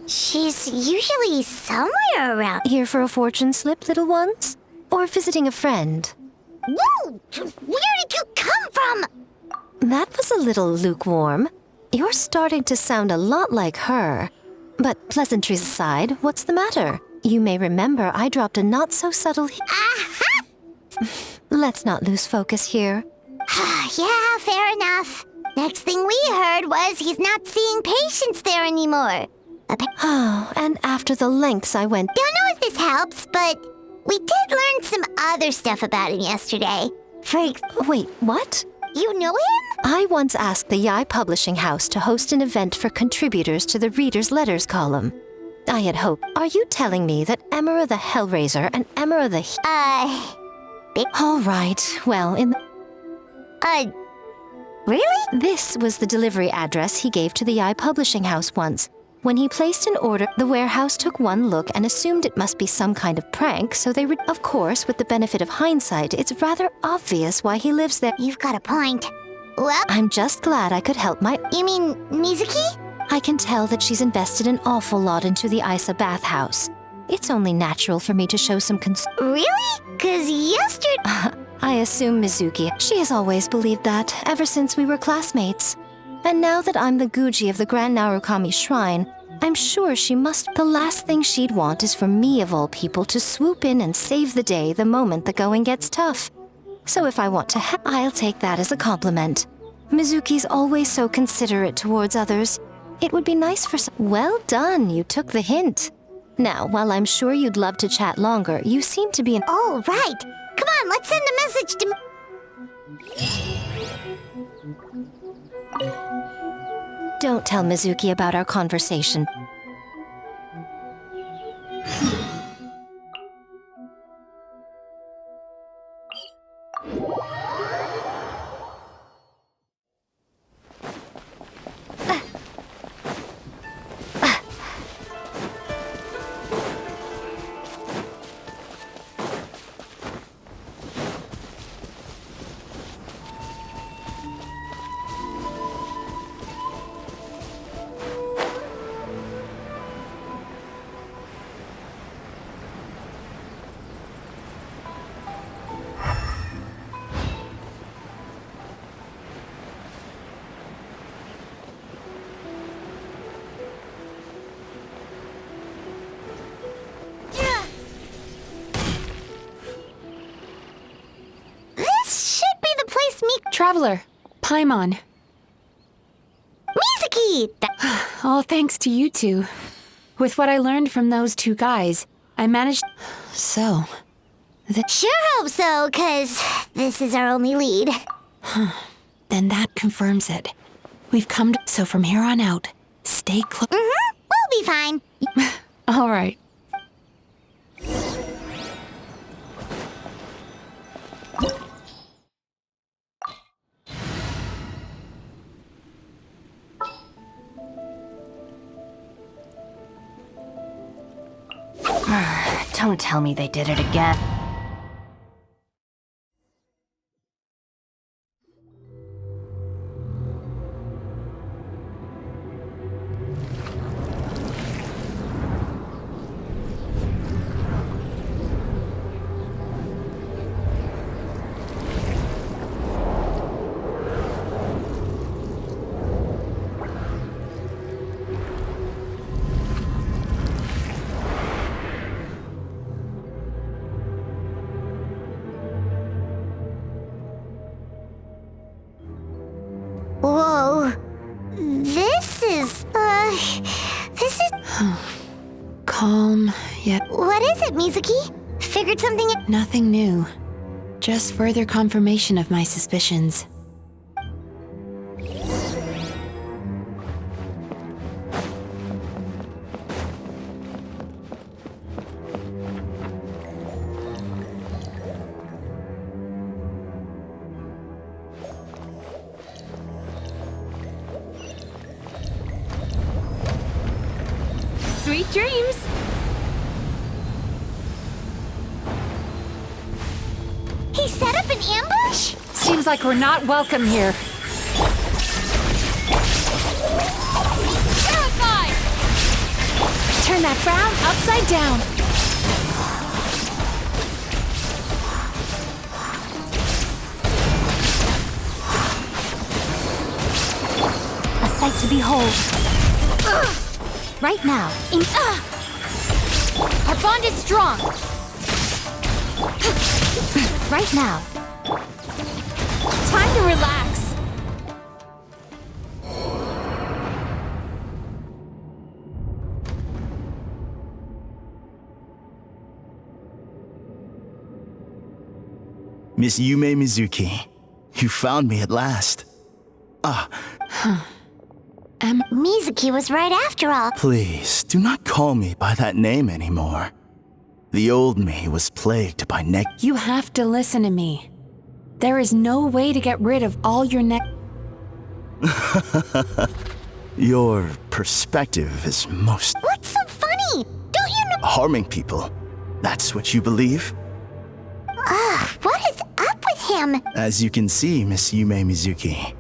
She's usually somewhere around. Here for a fortune slip, little ones? Or visiting a friend? Whoa! Where did you come from? That was a little lukewarm. You're starting to sound a lot like her. But pleasantries aside, what's the matter? You may remember I dropped a not-so-subtle Aha! Let's not lose focus here. Yeah, fair enough. Next thing we heard was he's not seeing patients there anymore. Oh, and after the lengths I went... Don't know if this helps, but we did learn some other stuff about him yesterday. Wait, what? You know him? I once asked the Yai Publishing House to host an event for contributors to the Reader's Letters column. I had hoped. Are you telling me that Emera the Hellraiser and Emera the... All right, well, Really? This was the delivery address he gave to the Yai Publishing House once. When he placed an order, the warehouse took one look and assumed it must be some kind of prank, so they would... Of course, with the benefit of hindsight, it's rather obvious why he lives there. You've got a point. Well... I'm just glad I could help my... You mean Mizuki? I can tell that she's invested an awful lot into the Isa bathhouse. It's only natural for me to show some Really? 'Cause yesterday... I assume Mizuki. She has always believed that, ever since we were classmates. And now that I'm the Guji of the Grand Narukami Shrine, I'm sure she must... The last thing she'd want is for me, of all people, to swoop in and save the day the moment the going gets tough. So if I want to I'll take that as a compliment. Mizuki's always so considerate towards others. It would be nice for Well done, you took the hint. Now, while I'm sure you'd love to chat longer, you seem to be Oh, right. Come on, let's send a message to... Don't tell Mizuki about our conversation. Traveler, Paimon. Mizuki! All thanks to you two. With what I learned from those two guys, I managed... So... Sure hope so, 'cause this is our only lead. Then that confirms it. We've come to... So from here on out, stay close... We'll be fine. All right. Don't tell me they did it again. Whoa. This is... Calm, yet... What is it, Mizuki? Figured something... Nothing new. Just further confirmation of my suspicions. Sweet dreams! He set up an ambush? Seems like we're not welcome here. Terrified! Turn that frown upside down. A sight to behold. Right now. Our bond is strong. Right now. Time to relax. Miss Yume Mizuki, you found me at last. Mizuki was right after all. Please, do not call me by that name anymore. The old me was plagued by You have to listen to me. There is no way to get rid of all your Your perspective is most What's so funny? Don't you know? harming people. That's what you believe? What is up with him? As you can see, Miss Yume Mizuki,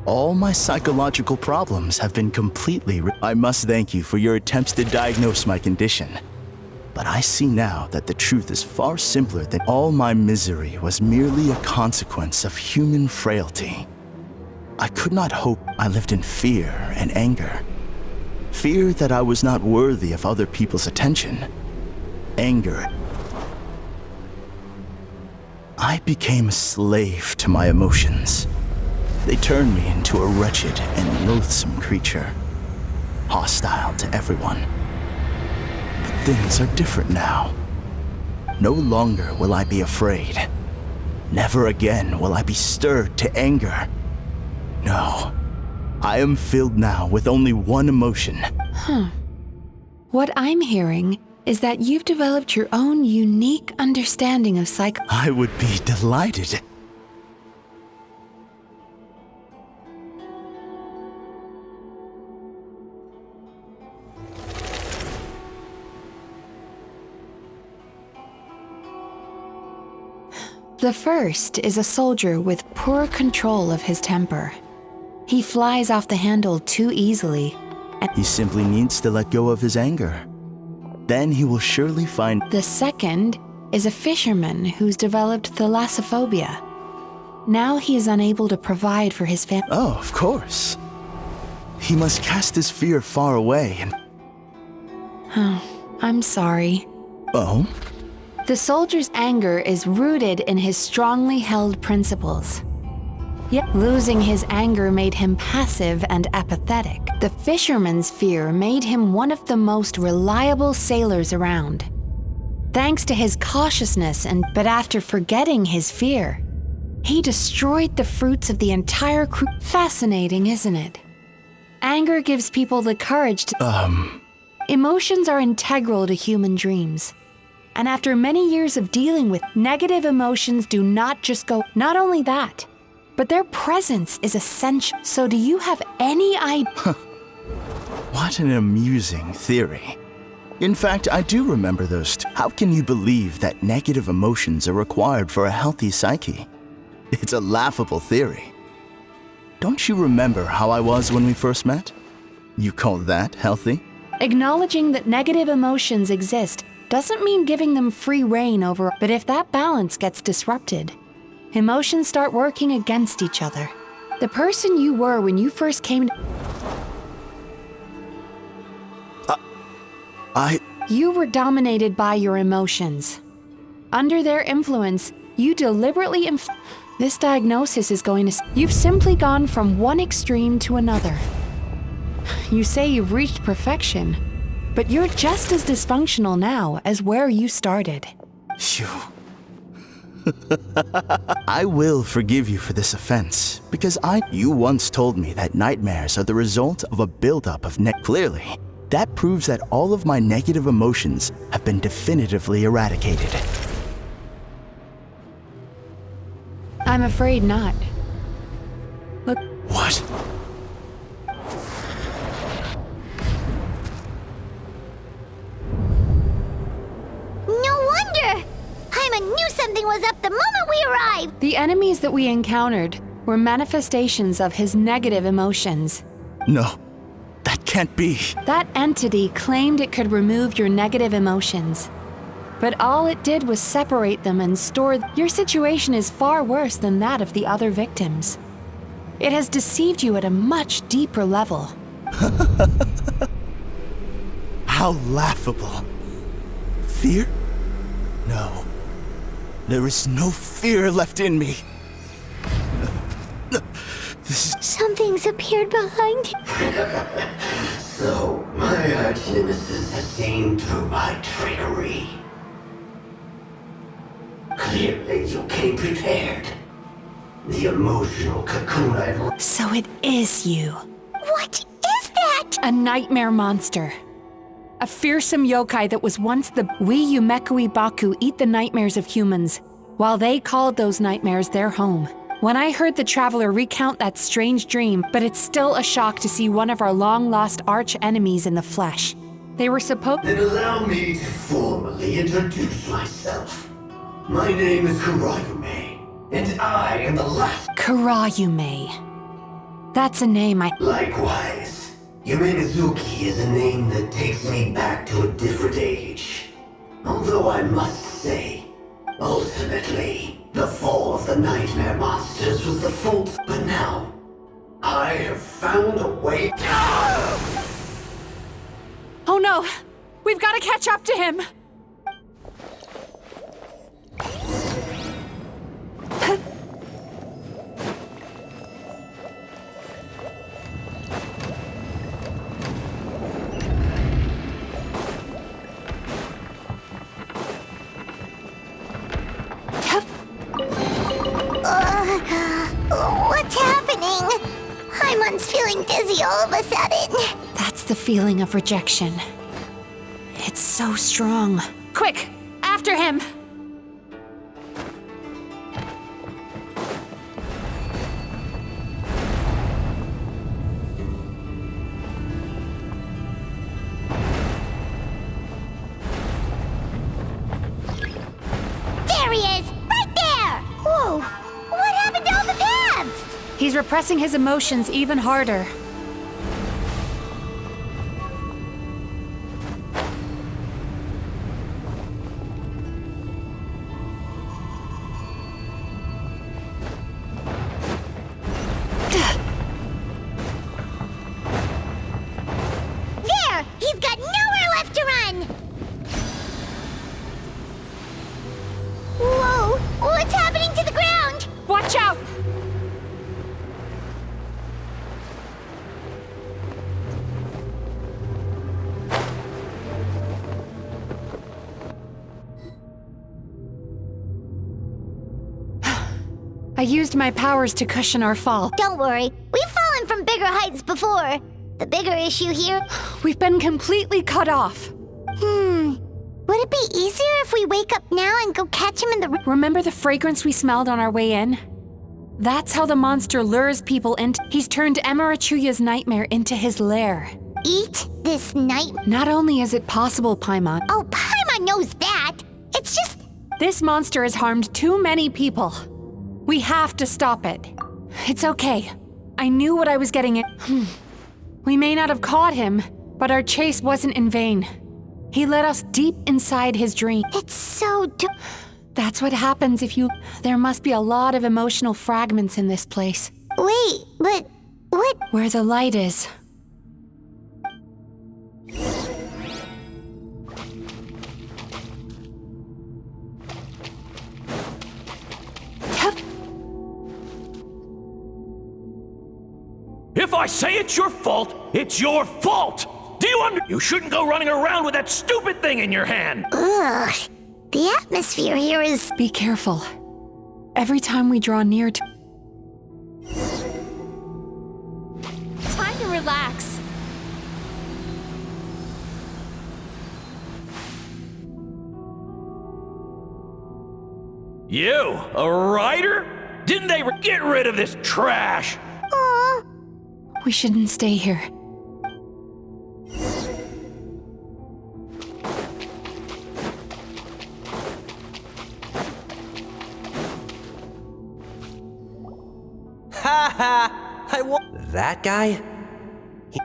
all my psychological problems have been completely I must thank you for your attempts to diagnose my condition. But I see now that the truth is far simpler than all my misery was merely a consequence of human frailty. I could not hope I lived in fear and anger. Fear that I was not worthy of other people's attention. Anger. I became a slave to my emotions. They turned me into a wretched and loathsome creature, hostile to everyone. But things are different now. No longer will I be afraid. Never again will I be stirred to anger. No, I am filled now with only one emotion. What I'm hearing is that you've developed your own unique understanding of I would be delighted. The first is a soldier with poor control of his temper. He flies off the handle too easily. He simply needs to let go of his anger. Then he will surely find. The second is a fisherman who's developed thalassophobia. Now he is unable to provide for his family. Oh, of course. He must cast his fear far away and. I'm sorry. Oh? The soldier's anger is rooted in his strongly held principles. Yet losing his anger made him passive and apathetic. The fisherman's fear made him one of the most reliable sailors around. Thanks to his cautiousness but after forgetting his fear, he destroyed the fruits of the entire crew. Fascinating, isn't it? Anger gives people the courage to... Emotions are integral to human dreams. And after many years of dealing with negative emotions do not just go... Not only that, but their presence is essential. So do you have any idea? What an amusing theory. In fact, I do remember those two. How can you believe that negative emotions are required for a healthy psyche? It's a laughable theory. Don't you remember how I was when we first met? You call that healthy? Acknowledging that negative emotions exist doesn't mean giving them free rein over, but if that balance gets disrupted, emotions start working against each other. The person you were when you first came You were dominated by your emotions. Under their influence, you deliberately This diagnosis is going to... You've simply gone from one extreme to another. You say you've reached perfection, but you're just as dysfunctional now as where you started. Phew. I will forgive you for this offense, because You once told me that nightmares are the result of a buildup of Clearly, that proves that all of my negative emotions have been definitively eradicated. I'm afraid not. Look. What? Paimon knew something was up the moment we arrived! The enemies that we encountered were manifestations of his negative emotions. No, that can't be. That entity claimed it could remove your negative emotions. But all it did was separate them and store them. Your situation is far worse than that of the other victims. It has deceived you at a much deeper level. How laughable. Fear? No. There is no fear left in me. This is... Something's appeared behind him. So, my arch nemesis has seen through my trickery. Clearly, you came prepared. The emotional cocoon I'd... So it is you. What is that? A nightmare monster. A fearsome yokai that was once the Wiyumekui Baku eat the nightmares of humans, while they called those nightmares their home. When I heard the Traveler recount that strange dream, but it's still a shock to see one of our long-lost arch-enemies in the flesh. They were supposed... Then allow me to formally introduce myself. My name is Kurayume, and I am the last... Kurayume. That's a name I... Likewise, Yumegazuki is a name that takes me back to a different age. Although I must say, ultimately, the fall of the nightmare monsters was the fault. But now, I have found a way... Oh no! We've got to catch up to him! What's happening? Paimon's feeling dizzy all of a sudden. That's the feeling of rejection. It's so strong. Quick! After him! There he is! Right there! Whoa! What happened to all the paths? He's repressing his emotions even harder. There! He's got nowhere left to run! Whoa! What's happening to the ground? Watch out! I used my powers to cushion our fall. Don't worry, we've fallen from bigger heights before. The bigger issue here... We've been completely cut off. Would it be easier if we wake up now and go catch him in the... Remember the fragrance we smelled on our way in? That's how the monster lures people in. He's turned Emarachuya's nightmare into his lair. Eat this night... Not only is it possible, Paimon, Oh, Paimon knows that! It's just... this monster has harmed too many people. We have to stop it. It's okay. I knew what I was getting at. We may not have caught him, but our chase wasn't in vain. He led us deep inside his dream. It's so... That's what happens if you... There must be a lot of emotional fragments in this place. Wait, but... What? Where the light is. If I say it's your fault, it's your fault! Do you You shouldn't go running around with that stupid thing in your hand! Ugh. The atmosphere here is... Be careful. Every time we draw near to... Time to relax. You, a writer? Didn't they get rid of this trash? Aw. We shouldn't stay here. I won't. That guy?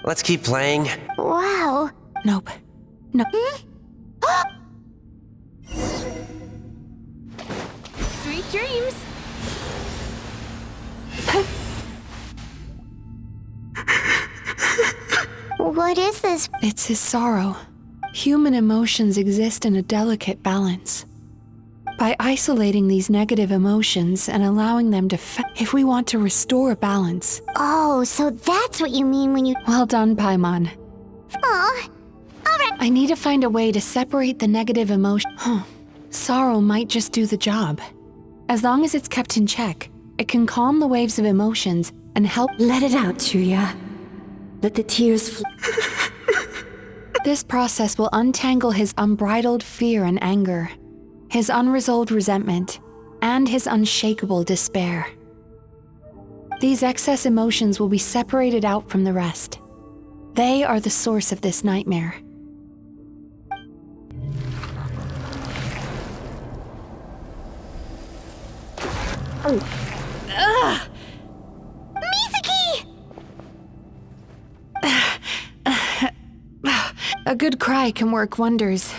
Let's keep playing. Wow. Nope. No. Sweet dreams. What is this? It's his sorrow. Human emotions exist in a delicate balance. By isolating these negative emotions and allowing them to if we want to restore balance. Oh, so that's what you mean when you... Well done, Paimon. Aw. Alright. I need to find a way to separate the negative emotion. Sorrow might just do the job. As long as it's kept in check, it can calm the waves of emotions and help. Let it out, Chuya. Let the tears flow. This process will untangle his unbridled fear and anger, his unresolved resentment, and his unshakable despair. These excess emotions will be separated out from the rest. They are the source of this nightmare. Mizuki! A good cry can work wonders.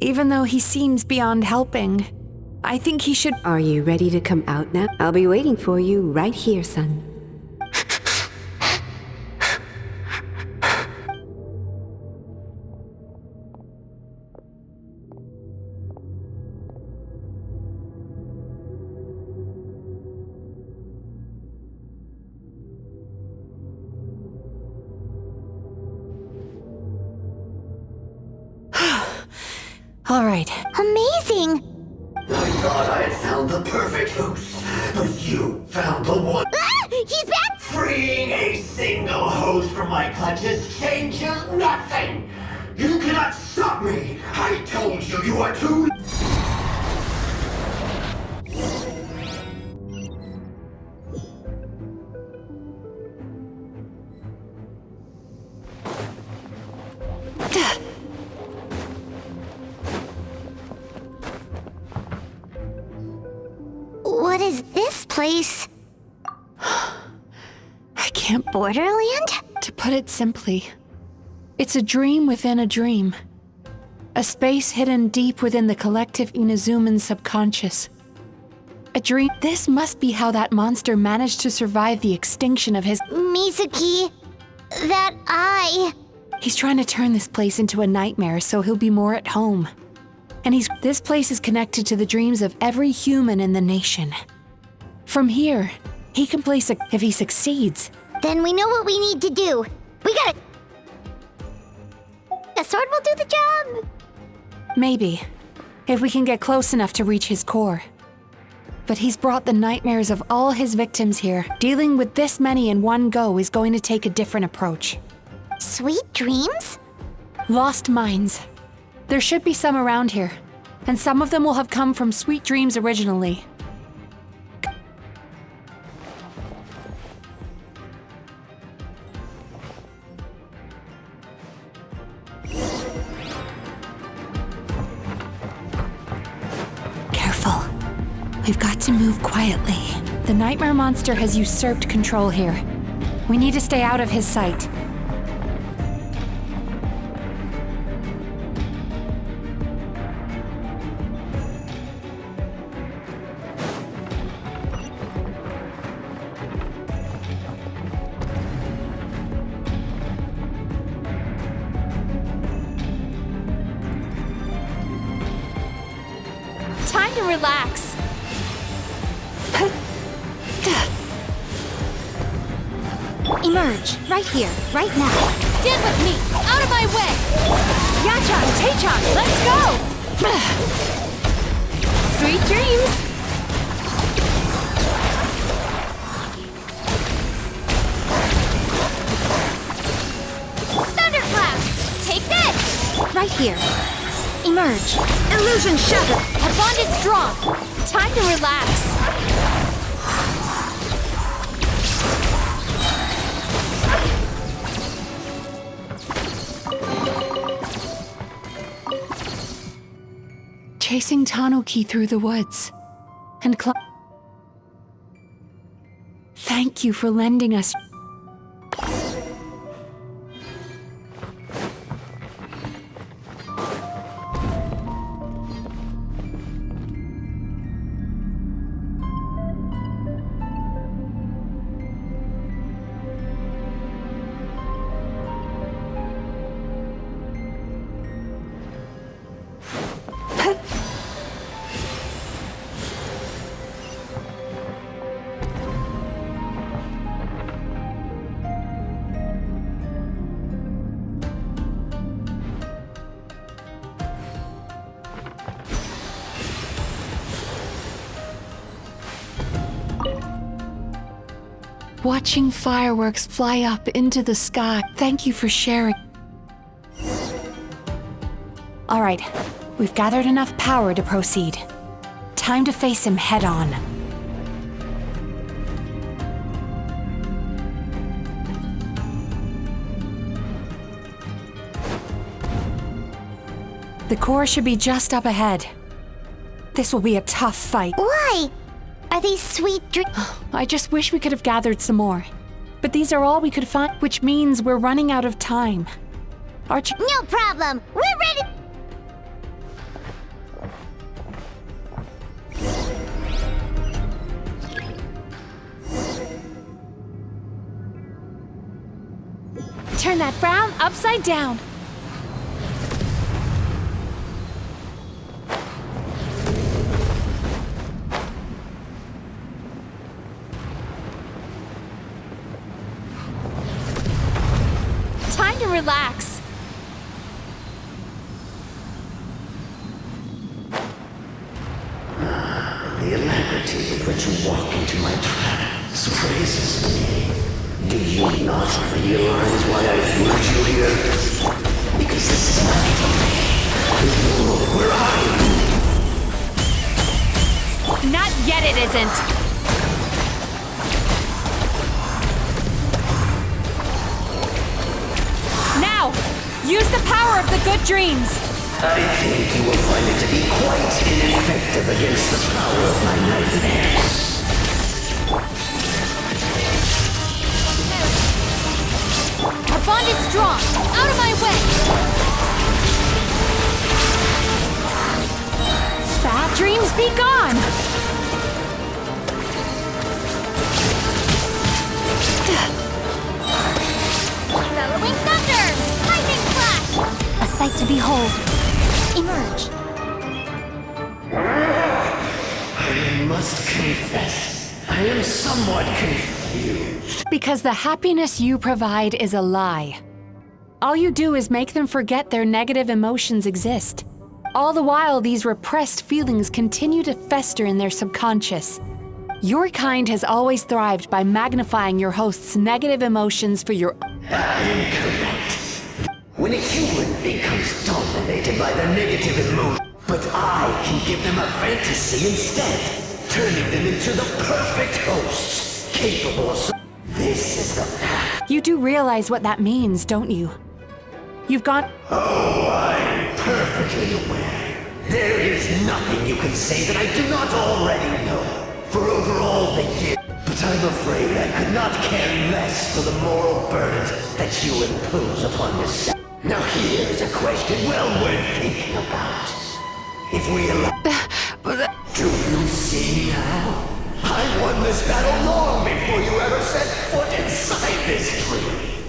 Even though he seems beyond helping, I think he should. Are you ready to come out now? I'll be waiting for you right here, son. All right. Amazing! I thought I had found the perfect host, but you found the one. Ah! He's back! Freeing a single host from my clutches changes nothing! You cannot stop me! I told you you are too... What is this place? I can't. Borderland? To put it simply, it's a dream within a dream. A space hidden deep within the collective Inazuman subconscious. A dream. This must be how that monster managed to survive the extinction of his. Mizuki, that eye. He's trying to turn this place into a nightmare so he'll be more at home. And this place is connected to the dreams of every human in the nation. From here, he can place if he succeeds. Then we know what we need to do. We gotta... A sword will do the job. Maybe, if we can get close enough to reach his core. But he's brought the nightmares of all his victims here. Dealing with this many in one go is going to take a different approach. Sweet dreams? Lost minds. There should be some around here, and some of them will have come from Sweet Dreams originally. Careful. We've got to move quietly. The nightmare monster has usurped control here. We need to stay out of his sight. Time to relax. Emerge, right here, right now. Stand with me. Out of my way. Yachan, Taechan, let's go. Sweet dreams. Thunderclap. Take this. Right here. Emerge. Illusion shattered. Our bond is strong. Time to relax. Chasing Tanuki through the woods and Thank you for lending us. Watching fireworks fly up into the sky. Thank you for sharing. All right, we've gathered enough power to proceed. Time to face him head on. The core should be just up ahead. This will be a tough fight. Why? Are these sweet dreams? I just wish we could have gathered some more. But these are all we could find, which means we're running out of time. Archer. No problem. We're ready. Turn that frown upside down. Time to relax. The alacrity with which you walk into my trap surprises me. Do you not realize why I brought you here? Because this is not the world where I am. Not yet, it isn't. Now, use the power of the good dreams. I think you will find it to be quite ineffective against the power of my nightmares. Our bond is strong. Out of my way. Bad dreams be gone. Bellowing thunder. Lightning flash. A sight to behold. Emerge. I must confess, I am somewhat confused. Because the happiness you provide is a lie. All you do is make them forget their negative emotions exist. All the while, these repressed feelings continue to fester in their subconscious. Your kind has always thrived by magnifying your host's negative emotions for your... Incorrect. When a human becomes dominated by their negative emotion, but I can give them a fantasy instead, turning them into the perfect hosts, capable of... This is the path. You do realize what that means, don't you? You've got... Oh, I'm perfectly aware. There is nothing you can say that I do not already know. For over all the years. But I'm afraid I could not care less for the moral burdens that you impose upon yourself. Now here's a question well worth thinking about. If we allow... Do you see now? I won this battle long before you ever set foot inside this tree.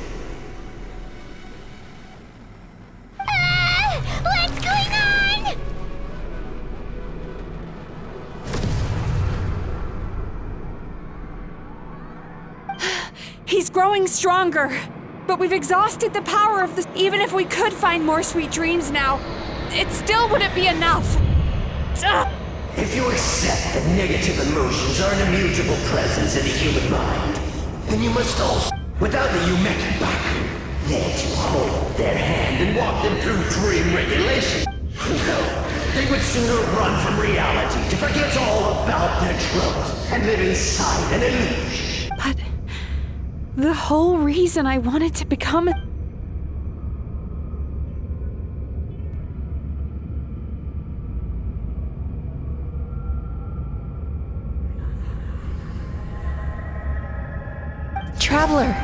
What's going on? He's growing stronger. But we've exhausted the power of this. Even if we could find more sweet dreams now, it still wouldn't be enough. If you accept that negative emotions are an immutable presence in the human mind, then you must also, without the Yumeki Baku, there to hold their hand and walk them through dream regulation. No, they would sooner run from reality to forget all about their troubles and live inside an illusion. But the whole reason I wanted to become a... Traveler!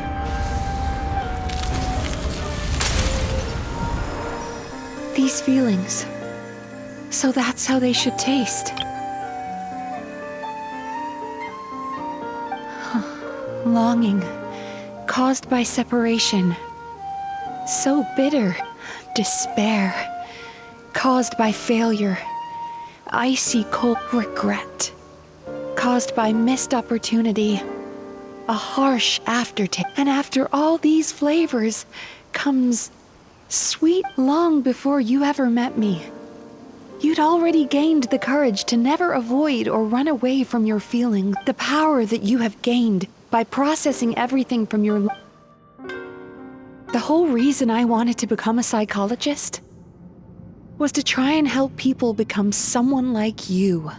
These feelings. So that's how they should taste. Longing, caused by separation. So bitter. Despair, caused by failure. Icy cold regret, caused by missed opportunity. A harsh aftertaste. And after all these flavors comes sweet long before you ever met me. You'd already gained the courage to never avoid or run away from your feelings. The power that you have gained by processing everything from your life. The whole reason I wanted to become a psychologist was to try and help people become someone like you.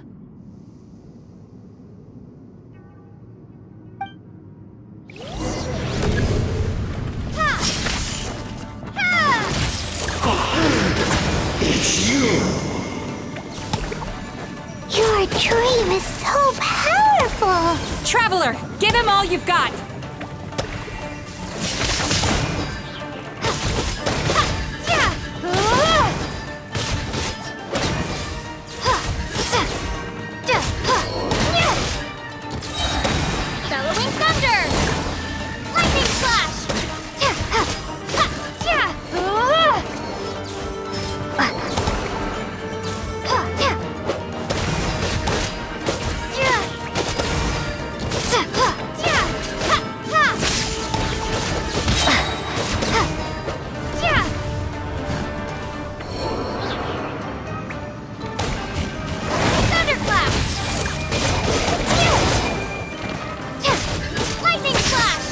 It's you! Your dream is so powerful! Traveler, give him all you've got! Bellowing thunder! Lightning slash! Thunderclap! Lightning slash!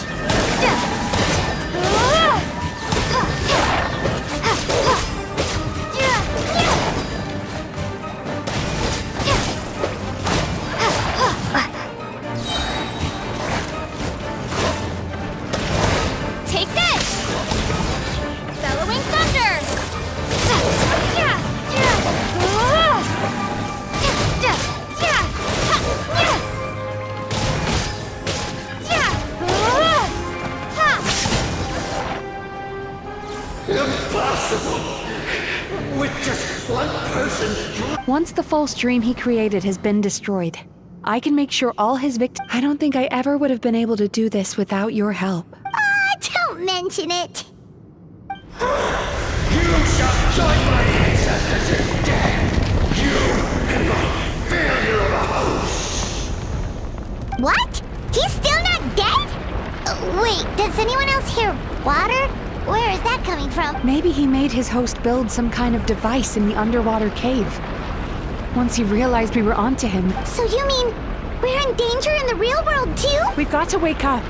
Take this! Bellowing thunder! Impossible! With just one person's dream. Once the false dream he created has been destroyed, I can make sure all his victims. I don't think I ever would have been able to do this without your help. Don't mention it! You shall join my ancestors in death! You and my failure of a host! What? He's still not dead? Wait, does anyone else hear water? Where is that coming from? Maybe he made his host build some kind of device in the underwater cave. Once he realized we were onto him. So you mean we're in danger in the real world too? We've got to wake up.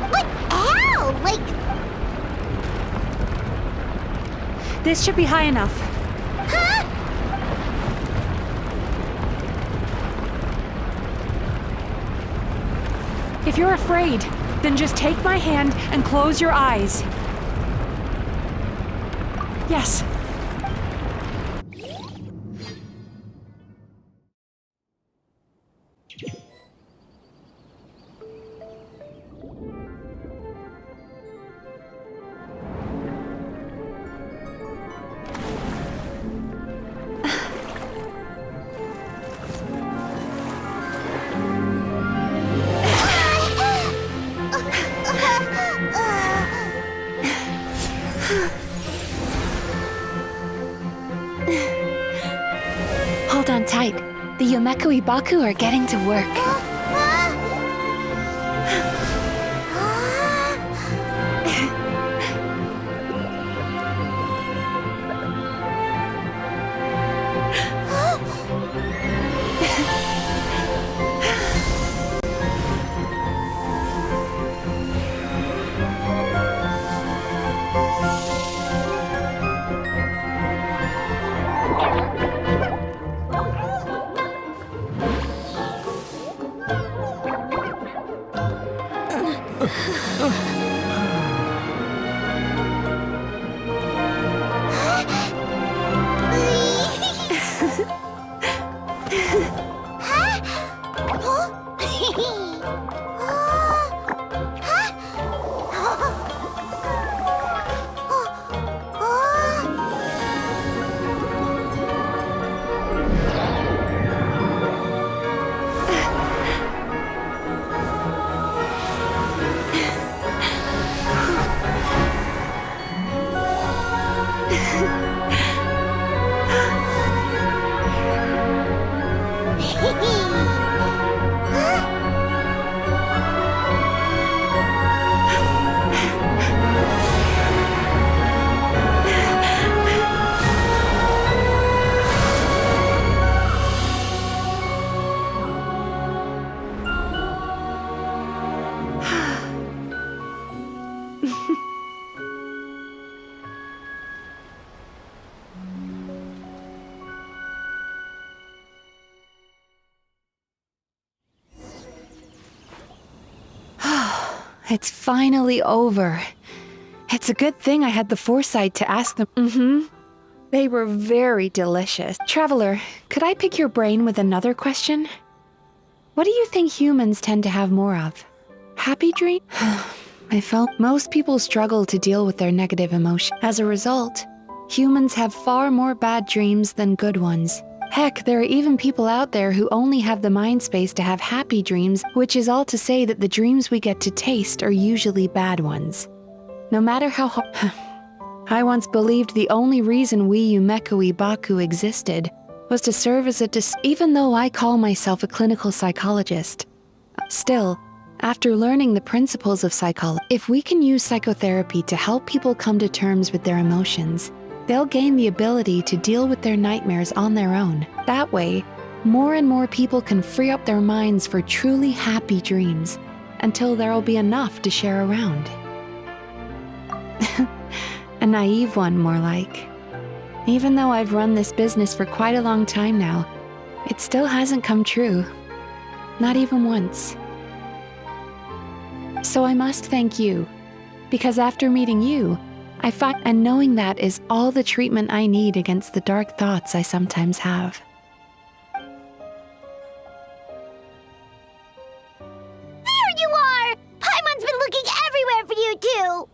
But how? Like, This should be high enough. huh? If you're afraid, then just take my hand and close your eyes. Yes. Hold on tight. The Yomeku Ibaku are getting to work. It's finally over. It's a good thing I had the foresight to ask them. They were very delicious. Traveler, could I pick your brain with another question? What do you think humans tend to have more of? Happy dreams? I felt most people struggle to deal with their negative emotion. As a result, humans have far more bad dreams than good ones. Heck, there are even people out there who only have the mind space to have happy dreams, which is all to say that the dreams we get to taste are usually bad ones. No matter how I once believed the only reason we Yumeko Baku existed was to serve as even though I call myself a clinical psychologist. Still, after learning the principles of psychology, if we can use psychotherapy to help people come to terms with their emotions, they'll gain the ability to deal with their nightmares on their own. That way, more and more people can free up their minds for truly happy dreams, until there'll be enough to share around. A naive one, more like. Even though I've run this business for quite a long time now, it still hasn't come true. Not even once. So I must thank you, because after meeting you, I find and knowing that is all the treatment I need against the dark thoughts I sometimes have. There you are! Paimon's been looking everywhere for you, too!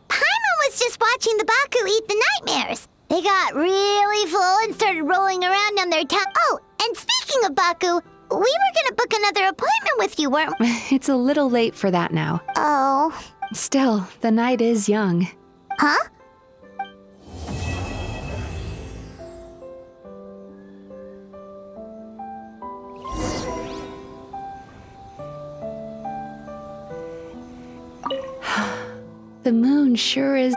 Paimon was just watching the Baku eat the nightmares. They got really full and started rolling around on their tongue. Oh, and speaking of Baku, we were gonna book another appointment with you, weren't we? It's a little late for that now. Oh. Still, the night is young. Huh? The moon sure is...